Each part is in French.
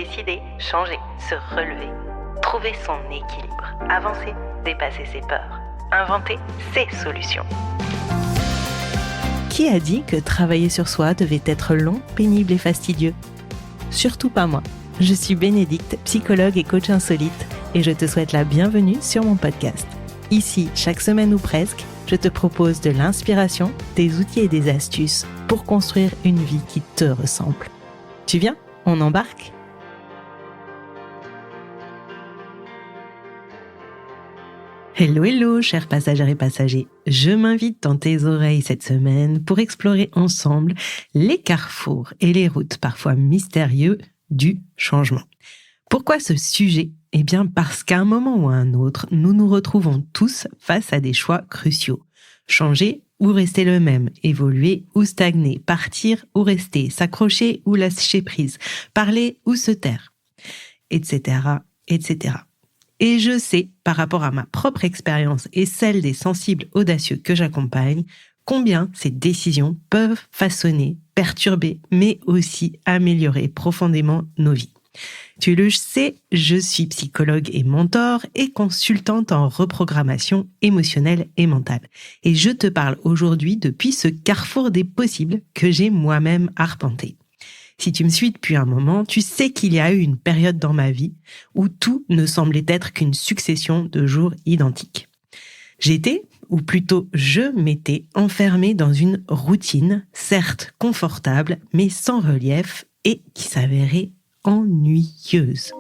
Décider, changer, se relever, trouver son équilibre, avancer, dépasser ses peurs, inventer ses solutions. Qui a dit que travailler sur soi devait être long, pénible et fastidieux ? Surtout pas moi. Je suis Bénédicte, psychologue et coach insolite, et je te souhaite la bienvenue sur mon podcast. Ici, chaque semaine ou presque, je te propose de l'inspiration, des outils et des astuces pour construire une vie qui te ressemble. Tu viens ? On embarque ? Hello, chers passagères et passagers. Je m'invite dans tes oreilles cette semaine pour explorer ensemble les carrefours et les routes parfois mystérieux du changement. Pourquoi ce sujet ? Eh bien parce qu'à un moment ou à un autre, nous nous retrouvons tous face à des choix cruciaux. Changer ou rester le même, évoluer ou stagner, partir ou rester, s'accrocher ou lâcher prise, parler ou se taire, etc., etc. Et je sais, par rapport à ma propre expérience et celle des sensibles audacieux que j'accompagne, combien ces décisions peuvent façonner, perturber, mais aussi améliorer profondément nos vies. Tu le sais, je suis psychologue et mentor et consultante en reprogrammation émotionnelle et mentale. Et je te parle aujourd'hui depuis ce carrefour des possibles que j'ai moi-même arpenté. Si tu me suis depuis un moment, tu sais qu'il y a eu une période dans ma vie où tout ne semblait être qu'une succession de jours identiques. J'étais, ou plutôt je m'étais, enfermée dans une routine, certes confortable, mais sans relief et qui s'avérait ennuyeuse.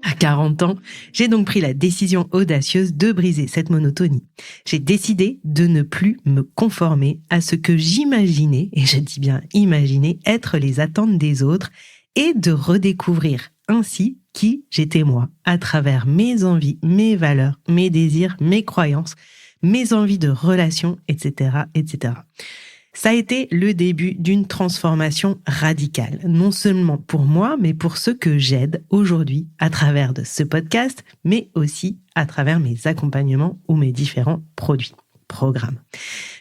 À 40 ans, j'ai donc pris la décision audacieuse de briser cette monotonie. J'ai décidé de ne plus me conformer à ce que j'imaginais, et je dis bien imaginer, être les attentes des autres et de redécouvrir ainsi qui j'étais moi, à travers mes envies, mes valeurs, mes désirs, mes croyances, mes envies de relations, etc., etc. Ça a été le début d'une transformation radicale, non seulement pour moi, mais pour ceux que j'aide aujourd'hui à travers de ce podcast, mais aussi à travers mes accompagnements ou mes différents programmes.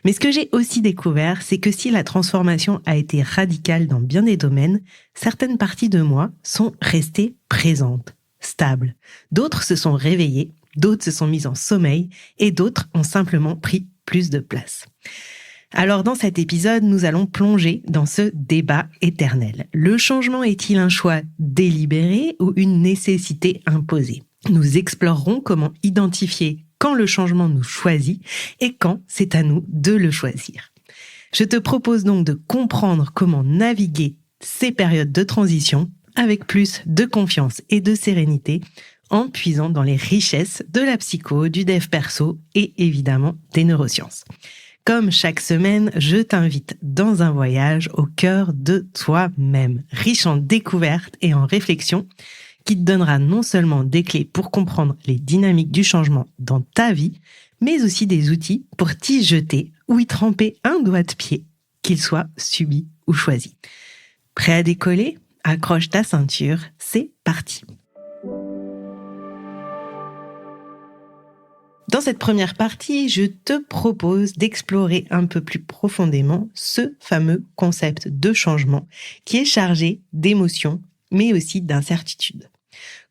Mais ce que j'ai aussi découvert, c'est que si la transformation a été radicale dans bien des domaines, certaines parties de moi sont restées présentes, stables. D'autres se sont réveillées, d'autres se sont mises en sommeil et d'autres ont simplement pris plus de place. Alors dans cet épisode, nous allons plonger dans ce débat éternel. Le changement est-il un choix délibéré ou une nécessité imposée ? Nous explorerons comment identifier quand le changement nous choisit et quand c'est à nous de le choisir. Je te propose donc de comprendre comment naviguer ces périodes de transition avec plus de confiance et de sérénité en puisant dans les richesses de la psycho, du dev perso et évidemment des neurosciences. Comme chaque semaine, je t'invite dans un voyage au cœur de toi-même, riche en découvertes et en réflexions, qui te donnera non seulement des clés pour comprendre les dynamiques du changement dans ta vie, mais aussi des outils pour t'y jeter ou y tremper un doigt de pied, qu'il soit subi ou choisi. Prêt à décoller ? Accroche ta ceinture, c'est parti. Dans cette première partie, je te propose d'explorer un peu plus profondément ce fameux concept de changement qui est chargé d'émotions, mais aussi d'incertitudes.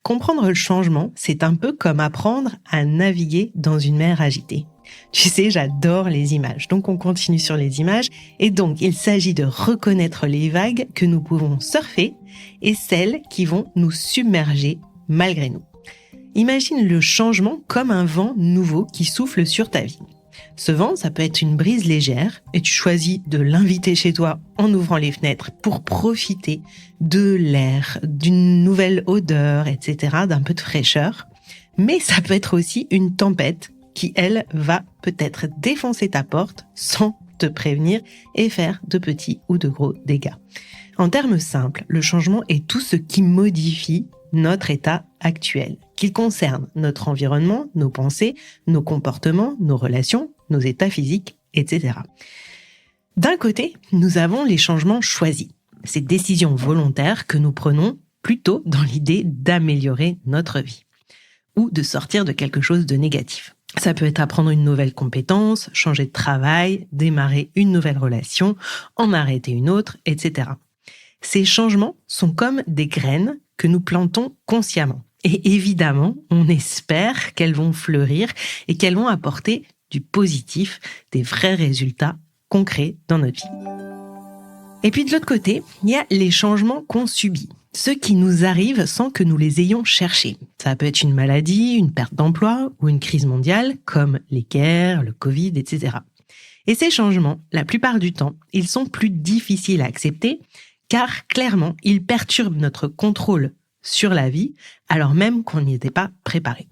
Comprendre le changement, c'est un peu comme apprendre à naviguer dans une mer agitée. Tu sais, j'adore les images, donc on continue sur les images. Et donc, il s'agit de reconnaître les vagues que nous pouvons surfer et celles qui vont nous submerger malgré nous. Imagine le changement comme un vent nouveau qui souffle sur ta vie. Ce vent, ça peut être une brise légère et tu choisis de l'inviter chez toi en ouvrant les fenêtres pour profiter de l'air, d'une nouvelle odeur, etc., d'un peu de fraîcheur. Mais ça peut être aussi une tempête qui, elle, va peut-être défoncer ta porte sans te prévenir et faire de petits ou de gros dégâts. En termes simples, le changement est tout ce qui modifie notre état actuel, qu'il concerne notre environnement, nos pensées, nos comportements, nos relations, nos états physiques, etc. D'un côté, nous avons les changements choisis, ces décisions volontaires que nous prenons plutôt dans l'idée d'améliorer notre vie ou de sortir de quelque chose de négatif. Ça peut être apprendre une nouvelle compétence, changer de travail, démarrer une nouvelle relation, en arrêter une autre, etc. Ces changements sont comme des graines que nous plantons consciemment. Et évidemment, on espère qu'elles vont fleurir et qu'elles vont apporter du positif, des vrais résultats concrets dans notre vie. Et puis de l'autre côté, il y a les changements qu'on subit, ceux qui nous arrivent sans que nous les ayons cherchés. Ça peut être une maladie, une perte d'emploi ou une crise mondiale, comme les guerres, le Covid, etc. Et ces changements, la plupart du temps, ils sont plus difficiles à accepter, car clairement, ils perturbent notre contrôle sur la vie, alors même qu'on n'y était pas préparé.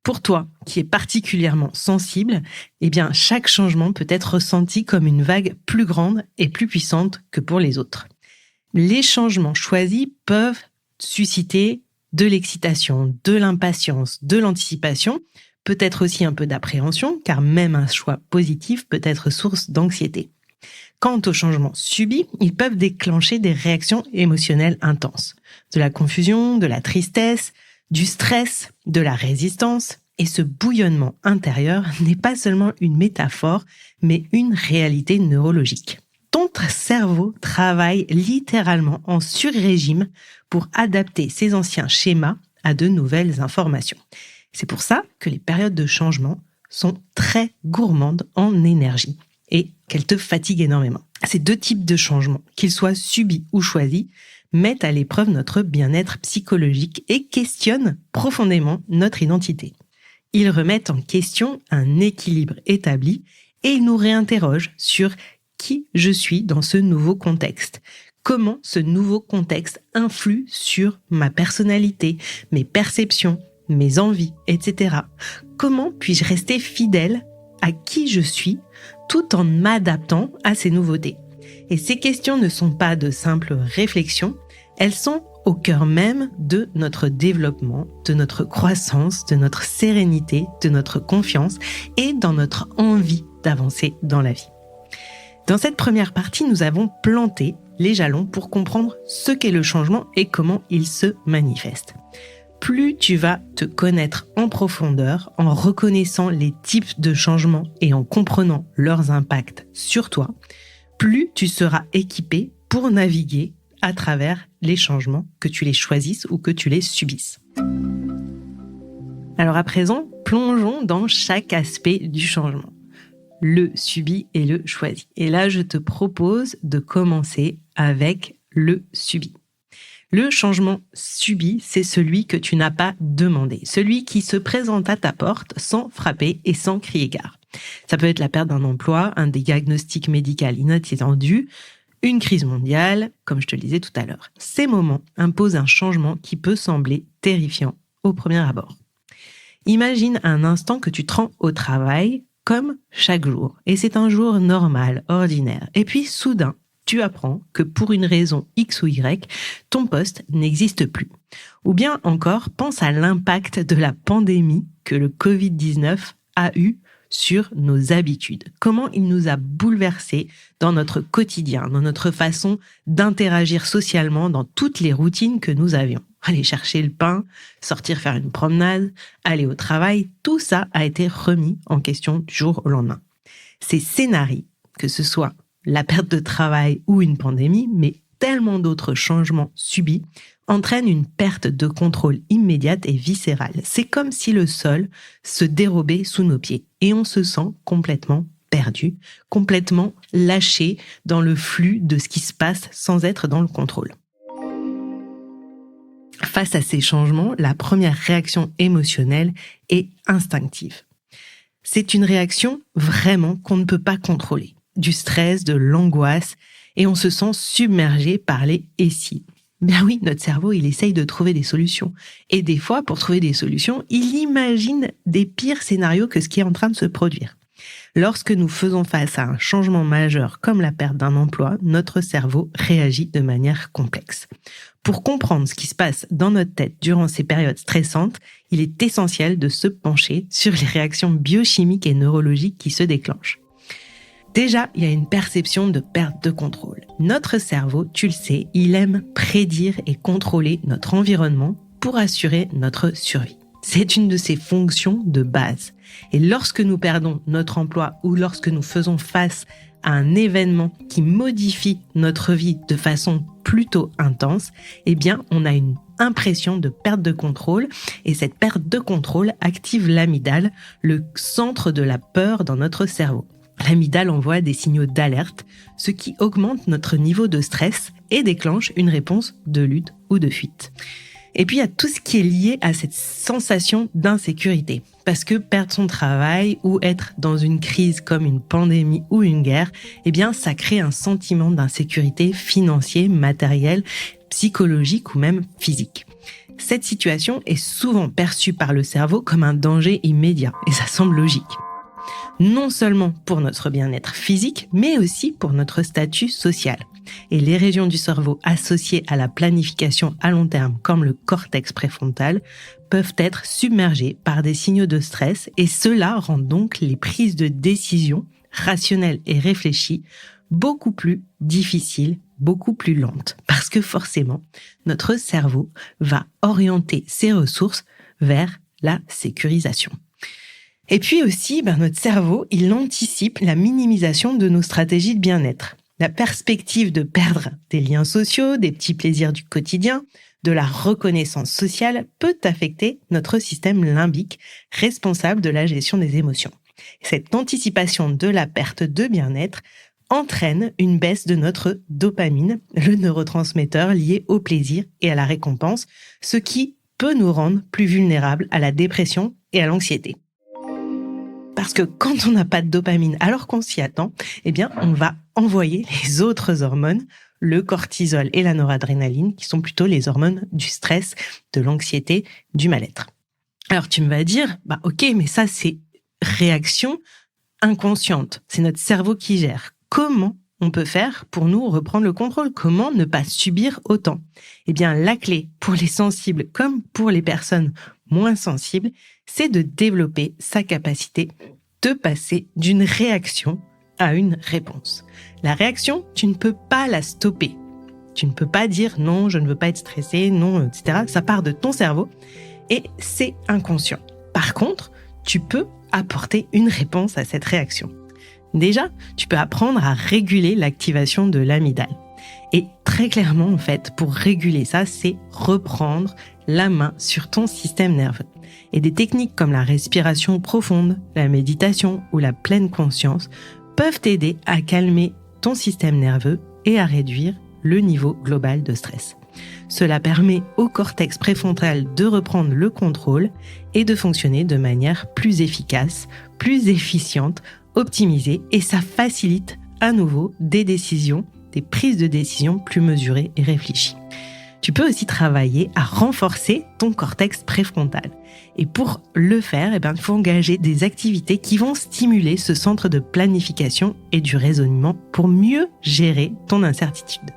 Pour toi, qui est particulièrement sensible, eh bien, chaque changement peut être ressenti comme une vague plus grande et plus puissante que pour les autres. Les changements choisis peuvent susciter de l'excitation, de l'impatience, de l'anticipation, peut-être aussi un peu d'appréhension, car même un choix positif peut être source d'anxiété. Quant aux changements subis, ils peuvent déclencher des réactions émotionnelles intenses. De la confusion, de la tristesse, du stress, de la résistance. Et ce bouillonnement intérieur n'est pas seulement une métaphore, mais une réalité neurologique. Ton cerveau travaille littéralement en sur-régime pour adapter ses anciens schémas à de nouvelles informations. C'est pour ça que les périodes de changement sont très gourmandes en énergie et qu'elles te fatiguent énormément. Ces deux types de changements, qu'ils soient subis ou choisis, mettent à l'épreuve notre bien-être psychologique et questionnent profondément notre identité. Ils remettent en question un équilibre établi et ils nous réinterrogent sur qui je suis dans ce nouveau contexte. Comment ce nouveau contexte influe sur ma personnalité, mes perceptions, mes envies, etc. Comment puis-je rester fidèle à qui je suis tout en m'adaptant à ces nouveautés? Et ces questions ne sont pas de simples réflexions, elles sont au cœur même de notre développement, de notre croissance, de notre sérénité, de notre confiance et dans notre envie d'avancer dans la vie. Dans cette première partie, nous avons planté les jalons pour comprendre ce qu'est le changement et comment il se manifeste. Plus tu vas te connaître en profondeur, en reconnaissant les types de changements et en comprenant leurs impacts sur toi, plus tu seras équipé pour naviguer à travers les changements, que tu les choisisses ou que tu les subisses. Alors à présent, plongeons dans chaque aspect du changement. Le subi et le choisi. Et là, je te propose de commencer avec le subi. Le changement subi, c'est celui que tu n'as pas demandé, celui qui se présente à ta porte sans frapper et sans crier gare. Ça peut être la perte d'un emploi, un diagnostic médical inattendu, une crise mondiale, comme je te le disais tout à l'heure. Ces moments imposent un changement qui peut sembler terrifiant au premier abord. Imagine un instant que tu te rends au travail comme chaque jour, et c'est un jour normal, ordinaire. Et puis soudain, tu apprends que pour une raison X ou Y, ton poste n'existe plus. Ou bien encore, pense à l'impact de la pandémie que le Covid-19 a eu sur nos habitudes. Comment il nous a bouleversés dans notre quotidien, dans notre façon d'interagir socialement, dans toutes les routines que nous avions. Aller chercher le pain, sortir faire une promenade, aller au travail, tout ça a été remis en question du jour au lendemain. Ces scénarios, que ce soit la perte de travail ou une pandémie, mais tellement d'autres changements subis, entraînent une perte de contrôle immédiate et viscérale. C'est comme si le sol se dérobait sous nos pieds et on se sent complètement perdu, complètement lâché dans le flux de ce qui se passe sans être dans le contrôle. Face à ces changements, la première réaction émotionnelle est instinctive. C'est une réaction vraiment qu'on ne peut pas contrôler. Du stress, de l'angoisse, et on se sent submergé par les « et si ». Bien oui, notre cerveau, il essaye de trouver des solutions. Et des fois, pour trouver des solutions, il imagine des pires scénarios que ce qui est en train de se produire. Lorsque nous faisons face à un changement majeur comme la perte d'un emploi, notre cerveau réagit de manière complexe. Pour comprendre ce qui se passe dans notre tête durant ces périodes stressantes, il est essentiel de se pencher sur les réactions biochimiques et neurologiques qui se déclenchent. Déjà, il y a une perception de perte de contrôle. Notre cerveau, tu le sais, il aime prédire et contrôler notre environnement pour assurer notre survie. C'est une de ses fonctions de base. Et lorsque nous perdons notre emploi ou lorsque nous faisons face à un événement qui modifie notre vie de façon plutôt intense, eh bien, on a une impression de perte de contrôle et cette perte de contrôle active l'amygdale, le centre de la peur dans notre cerveau. L'amygdale envoie des signaux d'alerte, ce qui augmente notre niveau de stress et déclenche une réponse de lutte ou de fuite. Et puis, il y a tout ce qui est lié à cette sensation d'insécurité. Parce que perdre son travail ou être dans une crise comme une pandémie ou une guerre, eh bien, ça crée un sentiment d'insécurité financier, matériel, psychologique ou même physique. Cette situation est souvent perçue par le cerveau comme un danger immédiat. Et ça semble logique. Non seulement pour notre bien-être physique, mais aussi pour notre statut social. Et les régions du cerveau associées à la planification à long terme, comme le cortex préfrontal, peuvent être submergées par des signaux de stress et cela rend donc les prises de décision rationnelles et réfléchies beaucoup plus difficiles, beaucoup plus lentes. Parce que forcément, notre cerveau va orienter ses ressources vers la sécurisation. Et puis aussi, notre cerveau, il anticipe la minimisation de nos stratégies de bien-être. La perspective de perdre des liens sociaux, des petits plaisirs du quotidien, de la reconnaissance sociale peut affecter notre système limbique, responsable de la gestion des émotions. Cette anticipation de la perte de bien-être entraîne une baisse de notre dopamine, le neurotransmetteur lié au plaisir et à la récompense, ce qui peut nous rendre plus vulnérables à la dépression et à l'anxiété. Parce que quand on n'a pas de dopamine alors qu'on s'y attend, eh bien, on va envoyer les autres hormones, le cortisol et la noradrénaline, qui sont plutôt les hormones du stress, de l'anxiété, du mal-être. Alors, tu me vas dire, ok, mais ça, c'est réaction inconsciente. C'est notre cerveau qui gère. Comment on peut faire pour nous reprendre le contrôle? Comment ne pas subir autant? Eh bien, la clé pour les sensibles comme pour les personnes moins sensibles, c'est de développer sa capacité de passer d'une réaction à une réponse. La réaction, tu ne peux pas la stopper. Tu ne peux pas dire non, je ne veux pas être stressé, non, etc. Ça part de ton cerveau et c'est inconscient. Par contre, tu peux apporter une réponse à cette réaction. Déjà, tu peux apprendre à réguler l'activation de l'amygdale. Et très clairement, en fait, pour réguler ça, c'est reprendre la main sur ton système nerveux. Et des techniques comme la respiration profonde, la méditation ou la pleine conscience peuvent t'aider à calmer ton système nerveux et à réduire le niveau global de stress. Cela permet au cortex préfrontal de reprendre le contrôle et de fonctionner de manière plus efficace, plus efficiente, optimisée, et ça facilite à nouveau des prises de décision plus mesurées et réfléchies. Tu peux aussi travailler à renforcer ton cortex préfrontal. Et pour le faire, il faut engager des activités qui vont stimuler ce centre de planification et du raisonnement pour mieux gérer ton incertitude.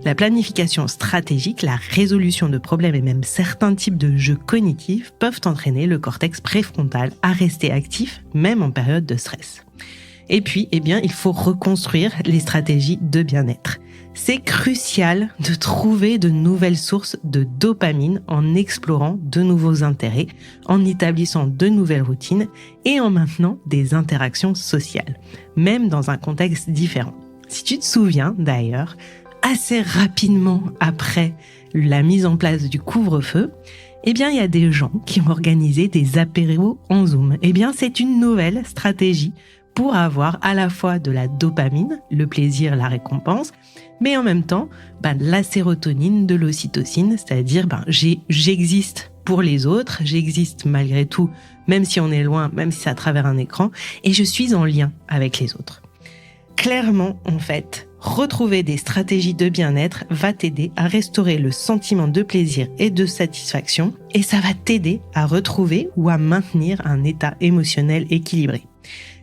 La planification stratégique, la résolution de problèmes et même certains types de jeux cognitifs peuvent entraîner le cortex préfrontal à rester actif, même en période de stress. Et puis, il faut reconstruire les stratégies de bien-être. C'est crucial de trouver de nouvelles sources de dopamine en explorant de nouveaux intérêts, en établissant de nouvelles routines et en maintenant des interactions sociales, même dans un contexte différent. Si tu te souviens d'ailleurs, assez rapidement après la mise en place du couvre-feu, il y a des gens qui ont organisé des apéros en Zoom. C'est une nouvelle stratégie pour avoir à la fois de la dopamine, le plaisir, la récompense, mais en même temps, de la sérotonine, de l'ocytocine, c'est-à-dire j'existe pour les autres, j'existe malgré tout, même si on est loin, même si c'est à travers un écran, et je suis en lien avec les autres. Clairement, en fait, retrouver des stratégies de bien-être va t'aider à restaurer le sentiment de plaisir et de satisfaction, et ça va t'aider à retrouver ou à maintenir un état émotionnel équilibré.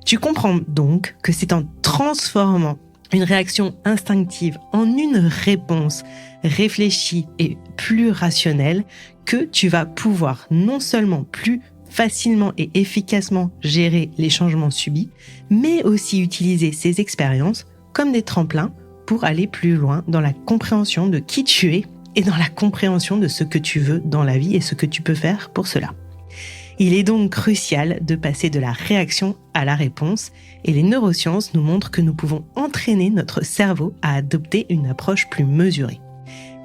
Tu comprends donc que c'est en transformant une réaction instinctive en une réponse réfléchie et plus rationnelle que tu vas pouvoir non seulement plus facilement et efficacement gérer les changements subis, mais aussi utiliser ces expériences comme des tremplins pour aller plus loin dans la compréhension de qui tu es et dans la compréhension de ce que tu veux dans la vie et ce que tu peux faire pour cela. Il est donc crucial de passer de la réaction à la réponse et les neurosciences nous montrent que nous pouvons entraîner notre cerveau à adopter une approche plus mesurée.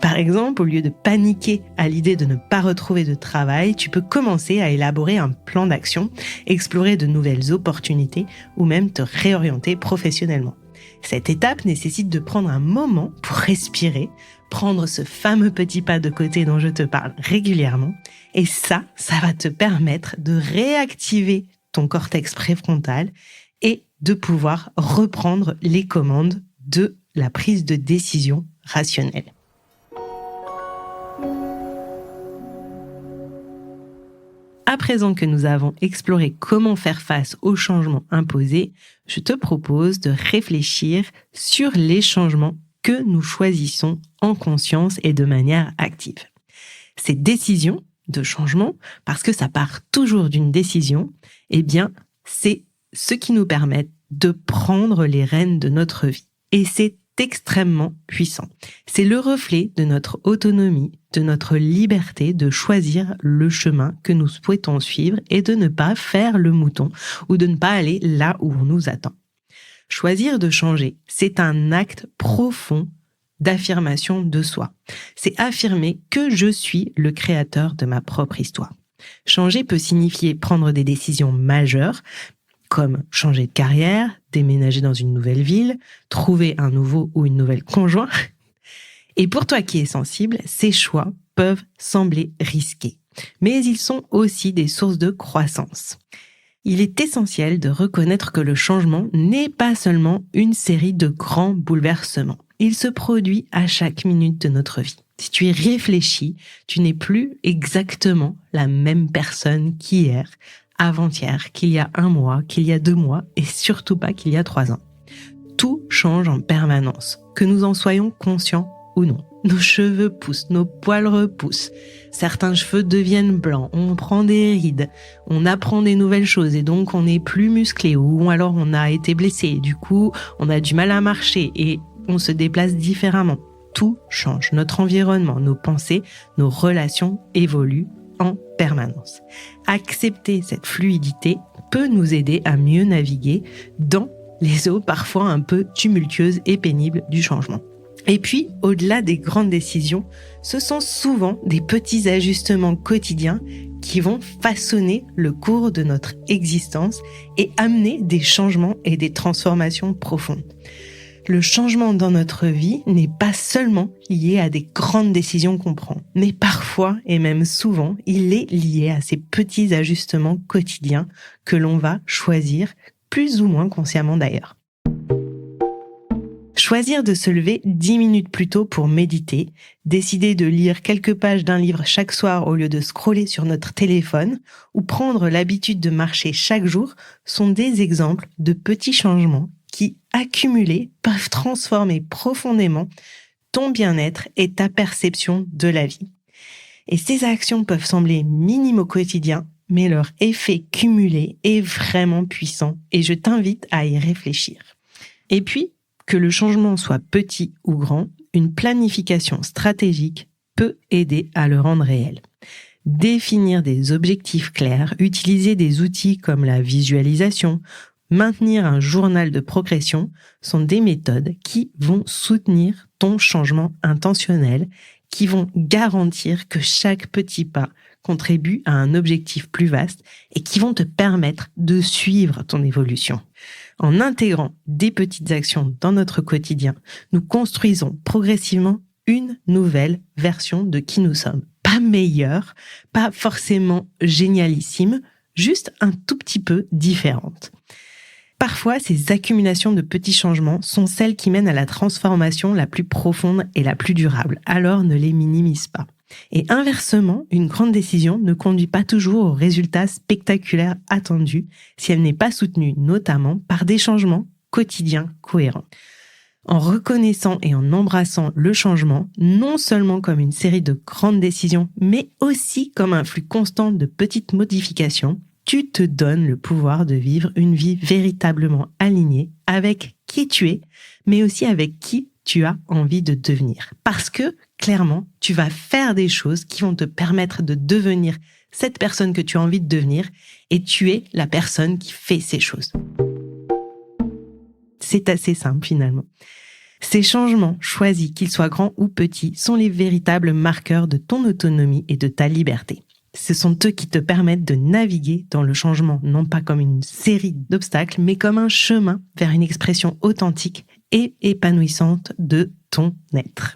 Par exemple, au lieu de paniquer à l'idée de ne pas retrouver de travail, tu peux commencer à élaborer un plan d'action, explorer de nouvelles opportunités ou même te réorienter professionnellement. Cette étape nécessite de prendre un moment pour respirer, prendre ce fameux petit pas de côté dont je te parle régulièrement. Et ça va te permettre de réactiver ton cortex préfrontal et de pouvoir reprendre les commandes de la prise de décision rationnelle. À présent que nous avons exploré comment faire face aux changements imposés, je te propose de réfléchir sur les changements que nous choisissons en conscience et de manière active. Ces décisions de changement, parce que ça part toujours d'une décision, c'est ce qui nous permet de prendre les rênes de notre vie. Et c'est extrêmement puissant. C'est le reflet de notre autonomie, de notre liberté de choisir le chemin que nous souhaitons suivre et de ne pas faire le mouton ou de ne pas aller là où on nous attend. Choisir de changer, c'est un acte profond d'affirmation de soi. C'est affirmer que je suis le créateur de ma propre histoire. Changer peut signifier prendre des décisions majeures, comme changer de carrière, déménager dans une nouvelle ville, trouver un nouveau ou une nouvelle conjoint. Et pour toi qui es sensible, ces choix peuvent sembler risqués, mais ils sont aussi des sources de croissance. Il est essentiel de reconnaître que le changement n'est pas seulement une série de grands bouleversements. Il se produit à chaque minute de notre vie. Si tu y réfléchis, tu n'es plus exactement la même personne qu'hier, avant-hier, qu'il y a 1 mois, qu'il y a 2 mois et surtout pas qu'il y a 3 ans. Tout change en permanence, que nous en soyons conscients ou non. Nos cheveux poussent, nos poils repoussent, certains cheveux deviennent blancs, on prend des rides, on apprend des nouvelles choses et donc on est plus musclé ou alors on a été blessé, du coup on a du mal à marcher et on se déplace différemment. Tout change, notre environnement, nos pensées, nos relations évoluent en permanence. Accepter cette fluidité peut nous aider à mieux naviguer dans les eaux parfois un peu tumultueuses et pénibles du changement. Et puis, au-delà des grandes décisions, ce sont souvent des petits ajustements quotidiens qui vont façonner le cours de notre existence et amener des changements et des transformations profondes. Le changement dans notre vie n'est pas seulement lié à des grandes décisions qu'on prend, mais parfois, et même souvent, il est lié à ces petits ajustements quotidiens que l'on va choisir, plus ou moins consciemment d'ailleurs. Choisir de se lever 10 minutes plus tôt pour méditer, décider de lire quelques pages d'un livre chaque soir au lieu de scroller sur notre téléphone, ou prendre l'habitude de marcher chaque jour sont des exemples de petits changements qui, accumulés, peuvent transformer profondément ton bien-être et ta perception de la vie. Et ces actions peuvent sembler minimes au quotidien, mais leur effet cumulé est vraiment puissant et je t'invite à y réfléchir. Et puis, que le changement soit petit ou grand, une planification stratégique peut aider à le rendre réel. Définir des objectifs clairs, utiliser des outils comme la visualisation, maintenir un journal de progression sont des méthodes qui vont soutenir ton changement intentionnel, qui vont garantir que chaque petit pas contribue à un objectif plus vaste et qui vont te permettre de suivre ton évolution. En intégrant des petites actions dans notre quotidien, nous construisons progressivement une nouvelle version de qui nous sommes. Pas meilleure, pas forcément génialissime, juste un tout petit peu différente. Parfois, ces accumulations de petits changements sont celles qui mènent à la transformation la plus profonde et la plus durable. Alors ne les minimise pas. Et inversement, une grande décision ne conduit pas toujours au résultat spectaculaire attendu si elle n'est pas soutenue notamment par des changements quotidiens cohérents. En reconnaissant et en embrassant le changement, non seulement comme une série de grandes décisions, mais aussi comme un flux constant de petites modifications, tu te donnes le pouvoir de vivre une vie véritablement alignée avec qui tu es, mais aussi avec qui tu as envie de devenir. Parce que, clairement, tu vas faire des choses qui vont te permettre de devenir cette personne que tu as envie de devenir et tu es la personne qui fait ces choses. C'est assez simple finalement. Ces changements, choisis qu'ils soient grands ou petits, sont les véritables marqueurs de ton autonomie et de ta liberté. Ce sont eux qui te permettent de naviguer dans le changement, non pas comme une série d'obstacles, mais comme un chemin vers une expression authentique et épanouissante de ton être.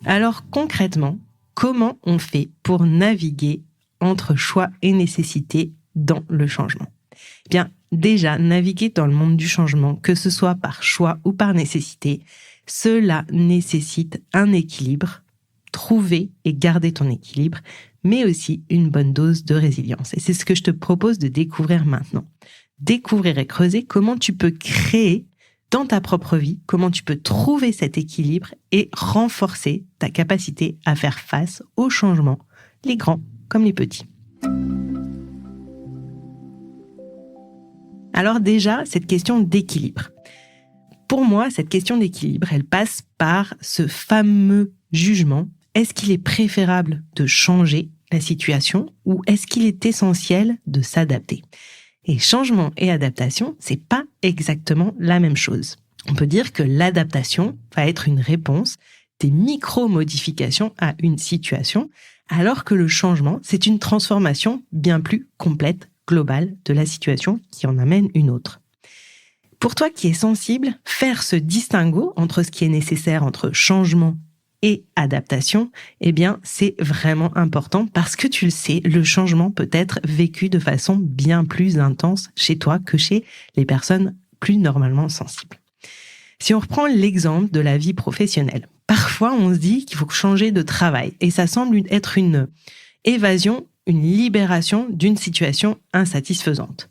Alors concrètement, comment on fait pour naviguer entre choix et nécessité dans le changement ? Eh bien, déjà, naviguer dans le monde du changement, que ce soit par choix ou par nécessité, cela nécessite un équilibre, trouver et garder ton équilibre, mais aussi une bonne dose de résilience. Et c'est ce que je te propose de découvrir maintenant. Découvrir et creuser comment tu peux créer dans ta propre vie, comment tu peux trouver cet équilibre et renforcer ta capacité à faire face aux changements, les grands comme les petits. Alors déjà, cette question d'équilibre. Pour moi, cette question d'équilibre, elle passe par ce fameux jugement. Est-ce qu'il est préférable de changer la situation ou est-ce qu'il est essentiel de s'adapter ? Et changement et adaptation, c'est pas exactement la même chose. On peut dire que l'adaptation va être une réponse, des micro-modifications à une situation, alors que le changement, c'est une transformation bien plus complète, globale de la situation qui en amène une autre. Pour toi qui es sensible, faire ce distinguo entre ce qui est nécessaire entre changement et adaptation, eh bien, c'est vraiment important parce que tu le sais, le changement peut être vécu de façon bien plus intense chez toi que chez les personnes plus normalement sensibles. Si on reprend l'exemple de la vie professionnelle, parfois on se dit qu'il faut changer de travail et ça semble être une évasion, une libération d'une situation insatisfaisante.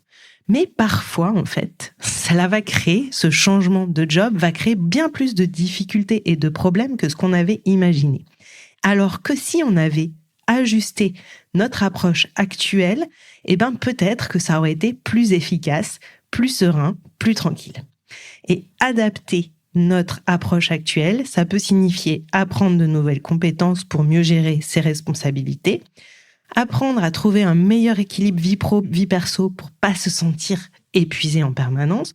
Mais parfois, en fait, cela va créer, ce changement de job va créer bien plus de difficultés et de problèmes que ce qu'on avait imaginé. Alors que si on avait ajusté notre approche actuelle, eh ben peut-être que ça aurait été plus efficace, plus serein, plus tranquille. Et adapter notre approche actuelle, ça peut signifier apprendre de nouvelles compétences pour mieux gérer ses responsabilités, apprendre à trouver un meilleur équilibre vie pro, vie perso pour pas se sentir épuisé en permanence,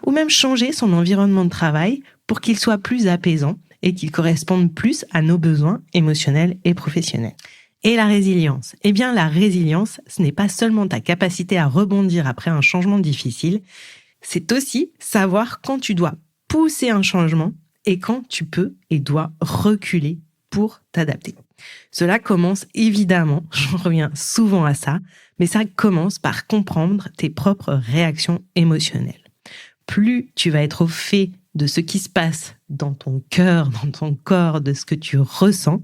ou même changer son environnement de travail pour qu'il soit plus apaisant et qu'il corresponde plus à nos besoins émotionnels et professionnels. Et la résilience. Eh bien, la résilience, ce n'est pas seulement ta capacité à rebondir après un changement difficile, c'est aussi savoir quand tu dois pousser un changement et quand tu peux et dois reculer pour t'adapter. Cela commence évidemment, j'en reviens souvent à ça, mais ça commence par comprendre tes propres réactions émotionnelles. Plus tu vas être au fait de ce qui se passe dans ton cœur, dans ton corps, de ce que tu ressens,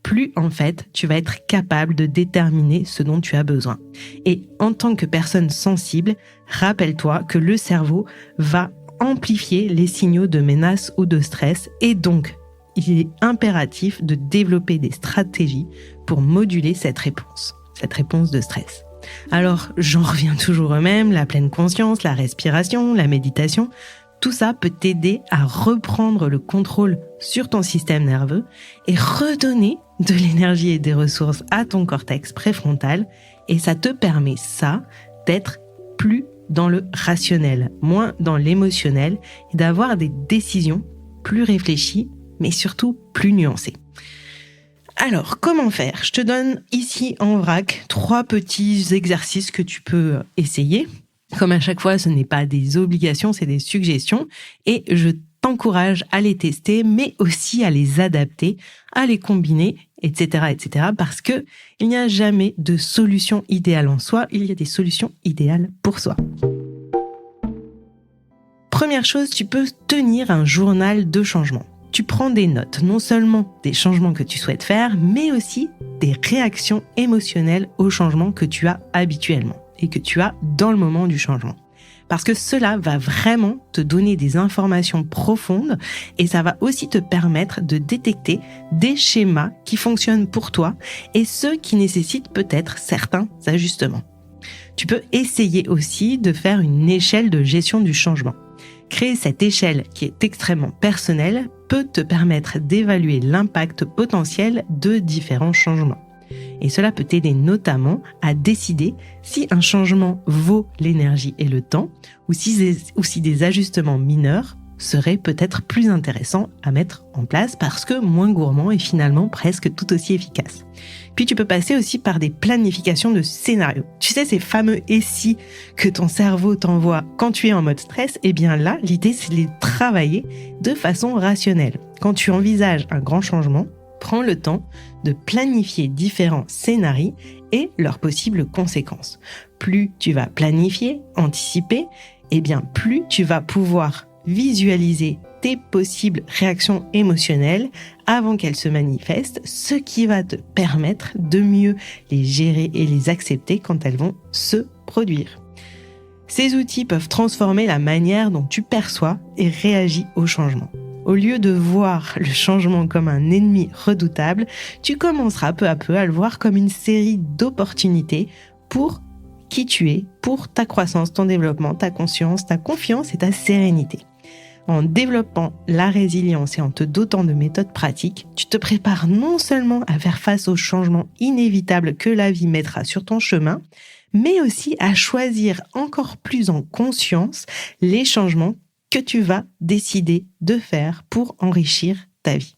plus en fait tu vas être capable de déterminer ce dont tu as besoin. Et en tant que personne sensible, rappelle-toi que le cerveau va amplifier les signaux de menace ou de stress et donc il est impératif de développer des stratégies pour moduler cette réponse de stress. Alors, j'en reviens toujours au même, la pleine conscience, la respiration, la méditation, tout ça peut t'aider à reprendre le contrôle sur ton système nerveux et redonner de l'énergie et des ressources à ton cortex préfrontal et ça te permet d'être plus dans le rationnel, moins dans l'émotionnel et d'avoir des décisions plus réfléchies mais surtout plus nuancé. Alors, comment faire ? Je te donne ici en vrac 3 petits exercices que tu peux essayer. Comme à chaque fois, ce n'est pas des obligations, c'est des suggestions. Et je t'encourage à les tester, mais aussi à les adapter, à les combiner, etc., etc. Parce que il n'y a jamais de solution idéale en soi, il y a des solutions idéales pour soi. Première chose, tu peux tenir un journal de changement. Tu prends des notes, non seulement des changements que tu souhaites faire, mais aussi des réactions émotionnelles aux changements que tu as habituellement et que tu as dans le moment du changement. Parce que cela va vraiment te donner des informations profondes et ça va aussi te permettre de détecter des schémas qui fonctionnent pour toi et ceux qui nécessitent peut-être certains ajustements. Tu peux essayer aussi de faire une échelle de gestion du changement. Créer cette échelle qui est extrêmement personnelle peut te permettre d'évaluer l'impact potentiel de différents changements. Et cela peut t'aider notamment à décider si un changement vaut l'énergie et le temps ou si des ajustements mineurs seraient peut-être plus intéressants à mettre en place parce que moins gourmands et finalement presque tout aussi efficaces. Puis tu peux passer aussi par des planifications de scénarios. Tu sais, ces fameux « et si » que ton cerveau t'envoie quand tu es en mode stress, eh bien là, l'idée c'est de les travailler de façon rationnelle. Quand tu envisages un grand changement, prends le temps de planifier différents scénarios et leurs possibles conséquences. Plus tu vas planifier, anticiper, eh bien plus tu vas pouvoir visualiser tes possibles réactions émotionnelles avant qu'elles se manifestent, ce qui va te permettre de mieux les gérer et les accepter quand elles vont se produire. Ces outils peuvent transformer la manière dont tu perçois et réagis au changement. Au lieu de voir le changement comme un ennemi redoutable, tu commenceras peu à peu à le voir comme une série d'opportunités pour qui tu es, pour ta croissance, ton développement, ta conscience, ta confiance et ta sérénité. En développant la résilience et en te dotant de méthodes pratiques, tu te prépares non seulement à faire face aux changements inévitables que la vie mettra sur ton chemin, mais aussi à choisir encore plus en conscience les changements que tu vas décider de faire pour enrichir ta vie.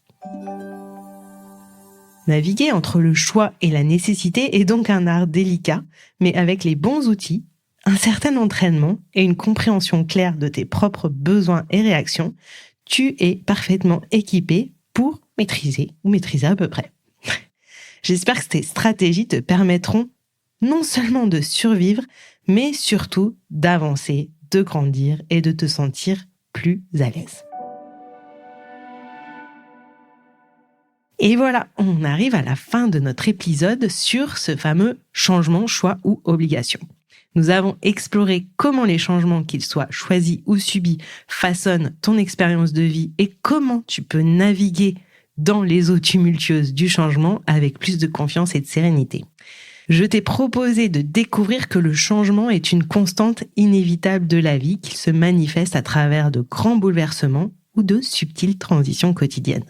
Naviguer entre le choix et la nécessité est donc un art délicat, mais avec les bons outils, un certain entraînement et une compréhension claire de tes propres besoins et réactions, tu es parfaitement équipé pour maîtriser à peu près. J'espère que ces stratégies te permettront non seulement de survivre, mais surtout d'avancer, de grandir et de te sentir plus à l'aise. Et voilà, on arrive à la fin de notre épisode sur ce fameux changement, choix ou obligation. Nous avons exploré comment les changements, qu'ils soient choisis ou subis, façonnent ton expérience de vie et comment tu peux naviguer dans les eaux tumultueuses du changement avec plus de confiance et de sérénité. Je t'ai proposé de découvrir que le changement est une constante inévitable de la vie, qu'il se manifeste à travers de grands bouleversements ou de subtiles transitions quotidiennes.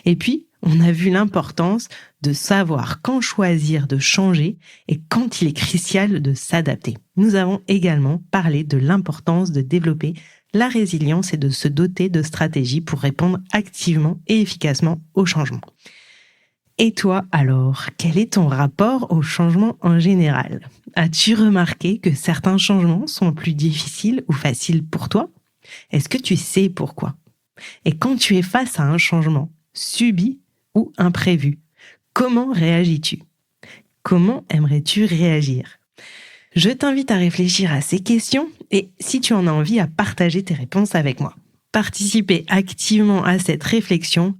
Et puis, on a vu l'importance de savoir quand choisir de changer et quand il est crucial de s'adapter. Nous avons également parlé de l'importance de développer la résilience et de se doter de stratégies pour répondre activement et efficacement au changement. Et toi alors, quel est ton rapport au changement en général ? As-tu remarqué que certains changements sont plus difficiles ou faciles pour toi ? Est-ce que tu sais pourquoi ? Et quand tu es face à un changement subi ou imprévu, comment réagis-tu ? Comment aimerais-tu réagir ? Je t'invite à réfléchir à ces questions et, si tu en as envie, à partager tes réponses avec moi. Participer activement à cette réflexion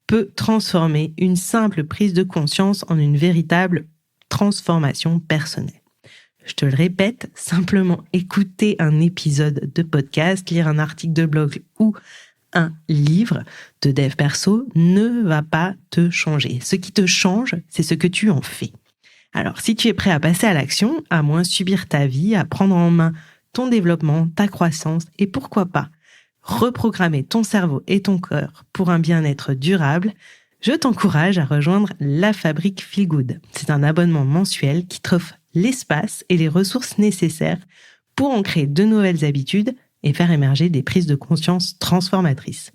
peut transformer une simple prise de conscience en une véritable transformation personnelle. Je te le répète, simplement écouter un épisode de podcast, lire un article de blog ou un livre de dev perso ne va pas te changer. Ce qui te change, c'est ce que tu en fais. Alors, si tu es prêt à passer à l'action, à moins subir ta vie, à prendre en main ton développement, ta croissance et pourquoi pas reprogrammer ton cerveau et ton cœur pour un bien-être durable, je t'encourage à rejoindre la Fabrique Feel Good. C'est un abonnement mensuel qui t'offre l'espace et les ressources nécessaires pour en créer de nouvelles habitudes et faire émerger des prises de conscience transformatrices.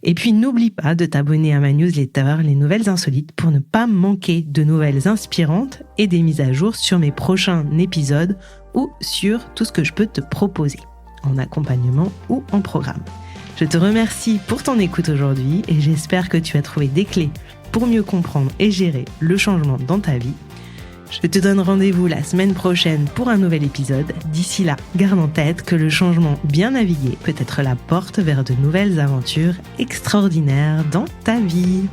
Et puis n'oublie pas de t'abonner à ma newsletter Les Nouvelles Insolites pour ne pas manquer de nouvelles inspirantes et des mises à jour sur mes prochains épisodes ou sur tout ce que je peux te proposer, en accompagnement ou en programme. Je te remercie pour ton écoute aujourd'hui et j'espère que tu as trouvé des clés pour mieux comprendre et gérer le changement dans ta vie. Je te donne rendez-vous la semaine prochaine pour un nouvel épisode. D'ici là, garde en tête que le changement bien navigué peut être la porte vers de nouvelles aventures extraordinaires dans ta vie.